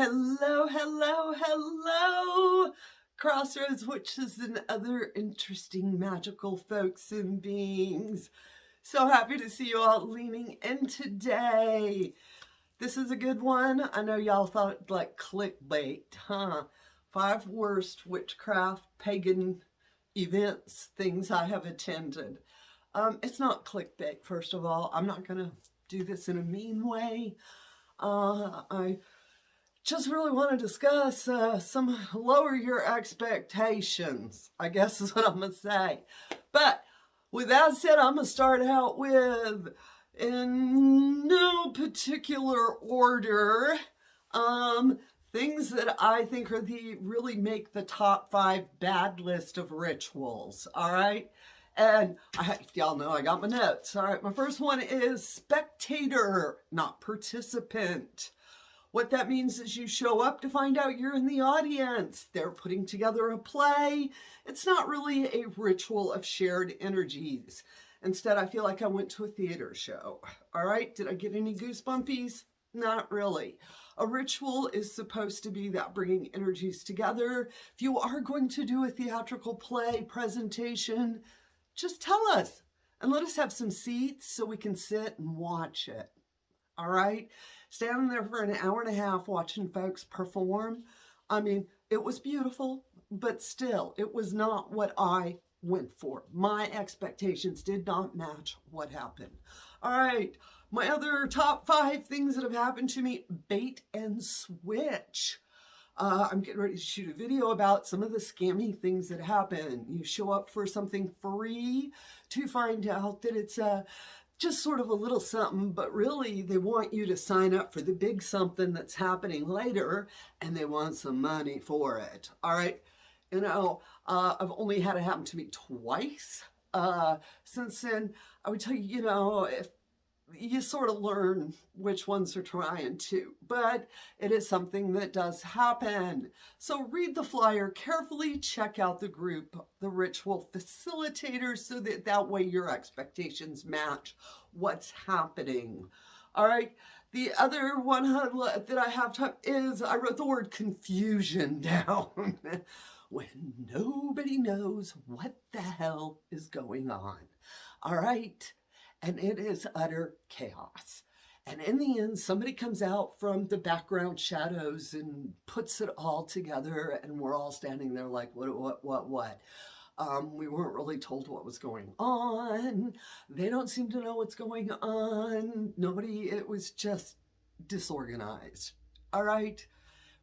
Hello, hello, hello, Crossroads Witches and other interesting magical folks and beings. So happy to see you all leaning in today. This is a good one. I know y'all thought like clickbait, huh? 5 worst witchcraft, pagan events, things I have attended. It's not clickbait, first of all. I'm not going to do this in a mean way. I just really want to discuss some lower your expectations, I guess is what I'm going to say. But with that said, I'm going to start out with, in no particular order, things that I think are really make the top 5 bad list of rituals, all right? And y'all know I got my notes. All right, my first one is spectator, not participant. What that means is you show up to find out you're in the audience. They're putting together a play. It's not really a ritual of shared energies. Instead, I feel like I went to a theater show. All right, did I get any goosebumpies? Not really. A ritual is supposed to be that bringing energies together. If you are going to do a theatrical play presentation, just tell us and let us have some seats so we can sit and watch it. All right? Standing there for an hour and a half watching folks perform. I mean, it was beautiful, but still, it was not what I went for. My expectations did not match what happened. All right, my other top 5 things that have happened to me, bait and switch. I'm getting ready to shoot a video about some of the scammy things that happen. You show up for something free to find out that it's just sort of a little something, but really they want you to sign up for the big something that's happening later, and they want some money for it. All right, you know, I've only had it happen to me twice. Since then, I would tell you, you know, if you sort of learn which ones are trying to, but it is something that does happen. So read the flyer carefully, check out the group, the ritual facilitators, so that way your expectations match what's happening. All right. The other one that I have time is I wrote the word confusion down. When nobody knows what the hell is going on. All right. And it is utter chaos. And in the end, somebody comes out from the background shadows and puts it all together, and we're all standing there like, what? We weren't really told what was going on. They don't seem to know what's going on. It was just disorganized. All right?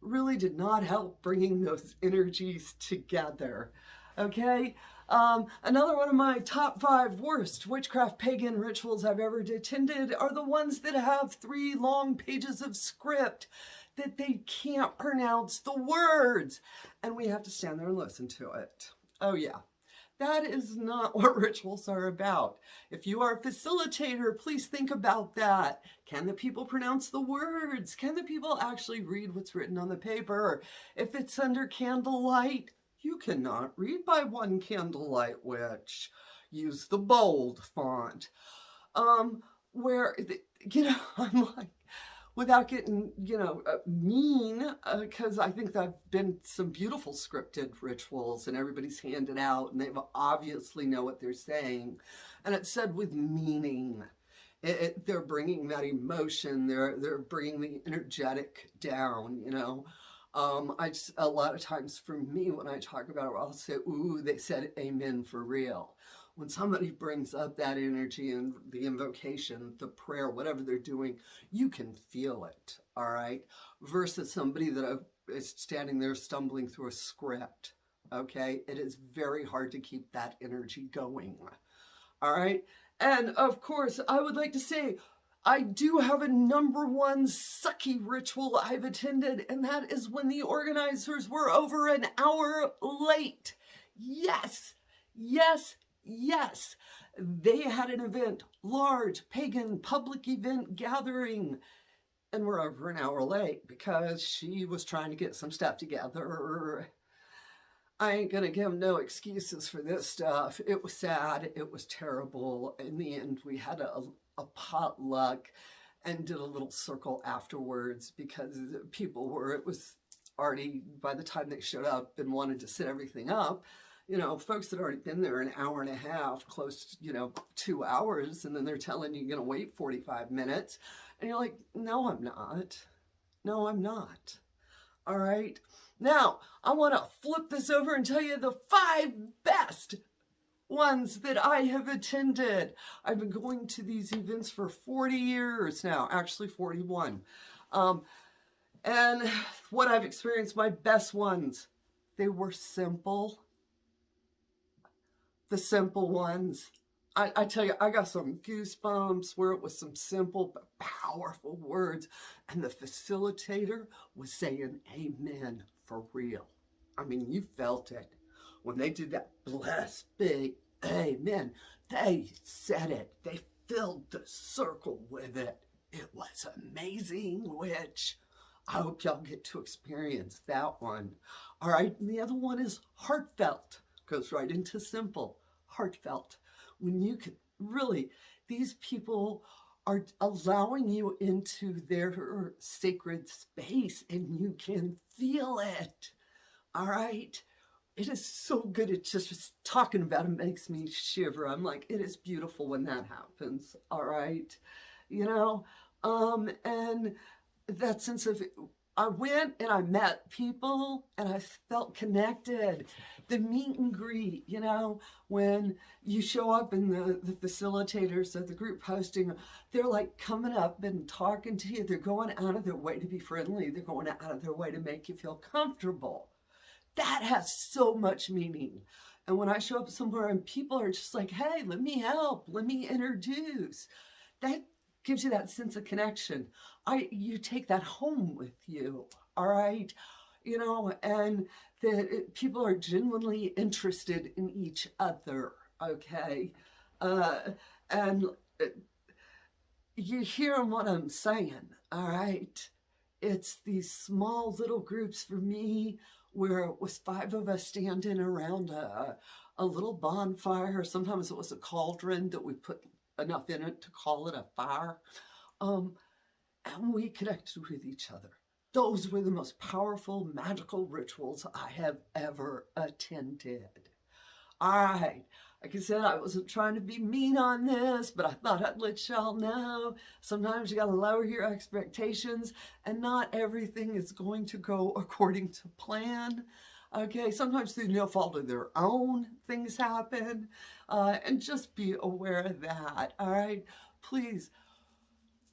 Really did not help bringing those energies together. Okay? Another one of my top 5 worst witchcraft pagan rituals I've ever attended are the ones that have 3 long pages of script that they can't pronounce the words, and we have to stand there and listen to it. Oh yeah, that is not what rituals are about. If you are a facilitator, please think about that. Can the people pronounce the words? Can the people actually read what's written on the paper? If it's under candlelight, you cannot read by one candlelight witch. Use the bold font. I'm like, without getting, mean, because I think there have been some beautiful scripted rituals and everybody's handed out and they obviously know what they're saying. And it's said with meaning. They're bringing that emotion. They're bringing the energetic down, a lot of times for me, when I talk about it, I'll say, ooh, they said amen for real. When somebody brings up that energy and the invocation, the prayer, whatever they're doing, you can feel it, all right? Versus somebody that is standing there stumbling through a script, okay? It is very hard to keep that energy going, all right? And of course, I would like to say, I do have a number 1 sucky ritual I've attended, and that is when the organizers were over an hour late. Yes. They had an event, large pagan public event gathering, and we're over an hour late because she was trying to get some stuff together. I ain't gonna give no excuses for this stuff. It was sad. It was terrible. In the end, we had a potluck, and did a little circle afterwards because people were, it was already, by the time they showed up and wanted to set everything up, you know, folks had already been there an hour and a half, close to, you know, 2 hours, and then they're telling you you're going to wait 45 minutes. And you're like, no, I'm not. No, I'm not. All right. Now, I want to flip this over and tell you the 5 best ones that I have attended. I've been going to these events for 40 years now, actually 41. And what I've experienced, my best ones, they were simple. The simple ones. I tell you, I got some goosebumps where it was some simple but powerful words. And the facilitator was saying amen for real. I mean, you felt it. When they did that blessed big amen, they said it. They filled the circle with it. It was amazing, witch. I hope y'all get to experience that one. All right, and the other one is heartfelt. Goes right into simple. Heartfelt. When you can really, these people are allowing you into their sacred space and you can feel it. All right? It is so good. It's just talking about it makes me shiver. I'm like, it is beautiful when that happens. All right? You know? And that sense of, I went and I met people and I felt connected. The meet and greet, you know, when you show up and the facilitators of the group hosting, they're like coming up and talking to you. They're going out of their way to be friendly. They're going out of their way to make you feel comfortable. That has so much meaning. And when I show up somewhere and people are just like, hey, let me help, let me introduce, that gives you that sense of connection. You take that home with you, all right? You know, and that people are genuinely interested in each other, okay? And you hear what I'm saying, all right? It's these small little groups for me where it was 5 of us standing around a little bonfire. Sometimes it was a cauldron that we put enough in it to call it a fire. And we connected with each other. Those were the most powerful magical rituals I have ever attended. All right. Like I said, I wasn't trying to be mean on this, but I thought I'd let y'all know. Sometimes you got to lower your expectations, and not everything is going to go according to plan. Okay, sometimes through no fault of their own, things happen. And just be aware of that, all right? Please.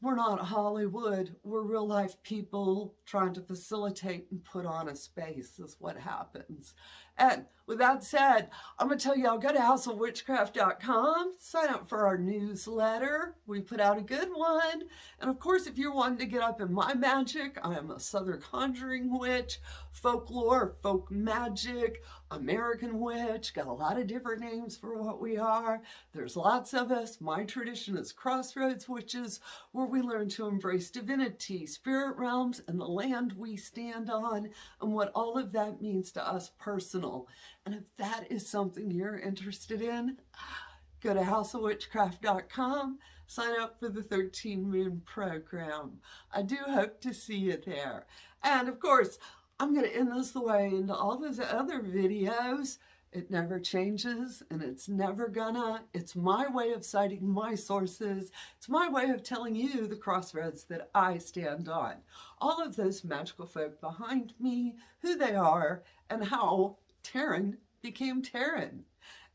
We're not Hollywood. We're real life people trying to facilitate and put on a space is what happens. And with that said, I'm going to tell y'all, go to houseofwitchcraft.com, sign up for our newsletter. We put out a good one. And of course, if you're wanting to get up in my magic, I am a Southern conjuring witch, folklore, folk magic, American witch, got a lot of different names for what we are. There's lots of us. My tradition is Crossroads Witches, where we learn to embrace divinity, spirit realms, and the land we stand on, and what all of that means to us personal. And if that is something you're interested in, go to houseofwitchcraft.com, sign up for the 13 Moon program. I do hope to see you there. And of course, I'm going to end this the way into all those other videos. It never changes, and it's never gonna. It's my way of citing my sources. It's my way of telling you the crossroads that I stand on. All of those magical folk behind me, who they are, and how Taren became Taren.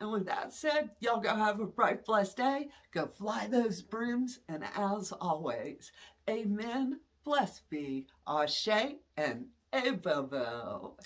And with that said, y'all go have a bright, blessed day. Go fly those brooms, and as always, amen, blessed be, ashe, and A-bo-bo.